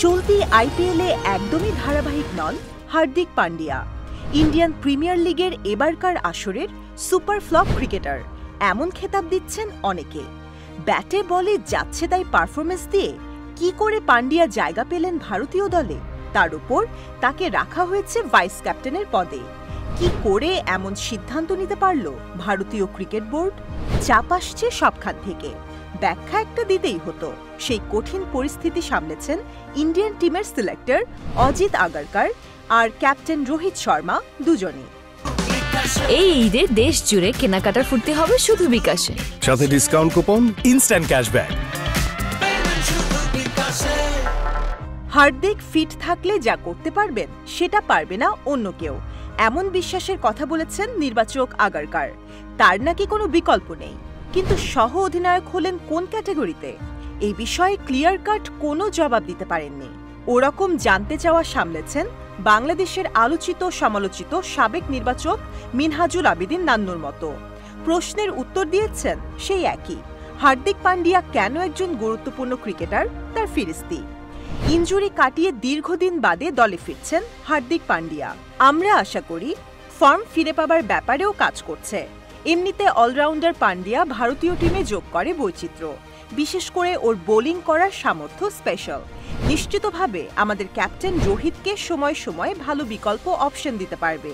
চলতি আইপিএলে একদমই ধারাবাহিক নন হার্দিক পান্ডিয়া। ইন্ডিয়ান প্রিমিয়ার লিগের এবারকার আসরের সুপার ফ্লপ ক্রিকেটার এমন খেতাব দিচ্ছেন অনেকে। ব্যাটে বলে যাচ্ছে তাই পারফরমেন্স দিয়ে কি করে পান্ডিয়া জায়গা পেলেন ভারতীয় দলে, তার উপর তাকে রাখা হয়েছে ভাইস ক্যাপ্টেনের পদে। কি করে এমন সিদ্ধান্ত নিতে পারল ভারতীয় ক্রিকেট বোর্ড? চাপ আসছে সবখান থেকে, ব্যাখ্যা একটা দিতেই হতো। সেই কঠিন পরিস্থিতি সামলেছেন ইন্ডিয়ান টিমের সিলেক্টর অজিত আগারকার আর ক্যাপ্টেন রোহিত শর্মা দুজনেই। এই ঈদে দেশ জুড়ে কেনাকাটার ফুর্তি হবে শুধু বিকাশে, সাথে discount coupon, instant cashback. Hardik fit থাকলে যা করতে পারবেন সেটা পারবে না অন্য কেউ, এমন বিশ্বাসের কথা বলেছেন নির্বাচক আগারকার। তার নাকি কোনো বিকল্প নেই, কিন্তু সহ অধিনায়ক হলেন কোন ক্যাটাগরিতে, এই বিষয়ে ক্লিয়ার কাট কোনো জবাব দিতে পারেননি। ওরকম জানতে চাওয়া সামলেছেন বাংলাদেশের আলোচিত সমালোচিত সাবেক নির্বাচক মিনহাজুল আবেদিন নান্নুর মতো। প্রশ্নের উত্তর দিয়েছেন সেই একই, হার্দিক পান্ডিয়া কেন একজন গুরুত্বপূর্ণ ক্রিকেটার, তার ফিরিস্তি। ইনজুরি কাটিয়ে দীর্ঘদিন বাদে দলে ফিরছেন হার্দিক পান্ডিয়া। আমরা আশা করি ফর্ম ফিরে পাবার ব্যাপারেও কাজ করছে। এমনিতে অলরাউন্ডার পান্ডিয়া ভারতীয় টিমে যোগ করে বৈচিত্র্য, বিশেষ করে ওর বোলিং করার সামর্থ্য স্পেশাল। নিশ্চিতভাবে আমাদের ক্যাপ্টেন রোহিতকে সময় সময় ভালো বিকল্প অপশন দিতে পারবে।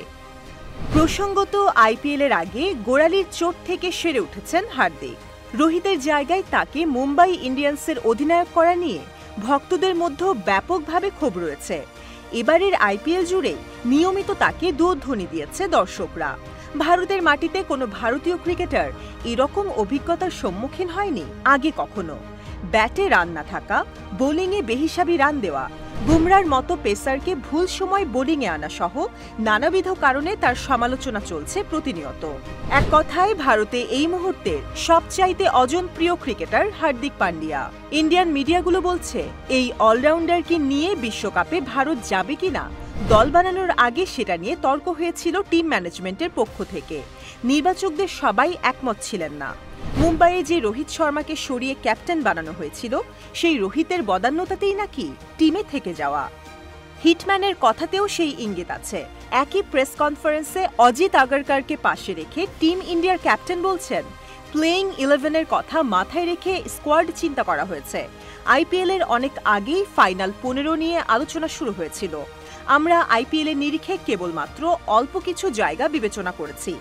প্রসঙ্গত আইপিএলের আগে গোড়ালির চোট থেকে সেরে উঠেছেন হার্দিক। রোহিতের জায়গায় তাকে মুম্বাই ইন্ডিয়ান্সের অধিনায়ক করা নিয়ে ভক্তদের মধ্যে ব্যাপকভাবে ক্ষোভ রয়েছে। এবারের আইপিএল জুড়েই নিয়মিত তাকে দুধ্বনি দিয়েছে দর্শকরা। ভারতের মাটিতে কোনো ভারতীয় ক্রিকেটার এরকম অভিজ্ঞতার সম্মুখীন হয়নি আগে কখনো। ব্যাটে রান না থাকা, বোলিংয়ে বেহিসাবি রান দেওয়া, বুমরার মতো পেসারকে ভুল সময় বোলিংয়ে আনা সহ নানাবিধ কারণে তার সমালোচনা চলছে প্রতিনিয়ত। এক কথায় ভারতে এই মুহূর্তের সবচাইতে অজনপ্রিয় ক্রিকেটার হার্দিক পান্ডিয়া। ইন্ডিয়ান মিডিয়াগুলো বলছে এই অলরাউন্ডারকে নিয়ে বিশ্বকাপে ভারত যাবে কিনা। দল বানানোর আগে সেটা নিয়ে তর্ক হয়েছিল টিম ম্যানেজমেন্টের পক্ষ থেকে। নির্বাচকদের সবাই একমত ছিলেন না। মুম্বাইয়ে যে রোহিত শর্মাকে সরিয়ে ক্যাপ্টেন বানানো হয়েছিল, সেই রোহিতের বদান্যতাতেই নাকি টিমে থেকে যাওয়া। হিটম্যানের কথাতেও সেই ইঙ্গিত আছে। একই প্রেস কনফারেন্সে অজিত আগারকারকে পাশে রেখে টিম ইন্ডিয়ার ক্যাপ্টেন বলছেন, প্লেইং 11-এর কথা মাথায় রেখে স্কোয়াড চিন্তা করা হয়েছে। আইপিএলের অনেক আগেই ফাইনাল 15 নিয়ে আলোচনা শুরু হয়েছিল। আমরা আইপিএলের নিরিখে কেবলমাত্র অল্প কিছু জায়গা বিবেচনা করেছি।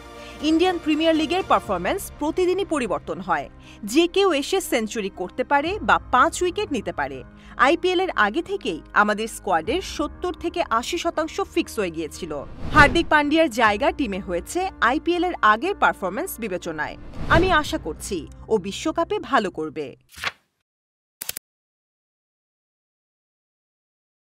ইন্ডিয়ান প্রিমিয়ার লিগের পারফরম্যান্স প্রতিদিনই পরিবর্তন হয়। যে কেউ এসে সেঞ্চুরি করতে পারে বা 5 উইকেট নিতে পারে। আইপিএলের আগে থেকেই আমাদের স্কোয়াডের 70 থেকে 80% ফিক্স হয়ে গিয়েছিল। হার্দিক পান্ডিয়ার জায়গা টিমে হয়েছে আইপিএলের আগের পারফরম্যান্স বিবেচনায়। আমি আশা করছি ও বিশ্বকাপে ভালো করবে।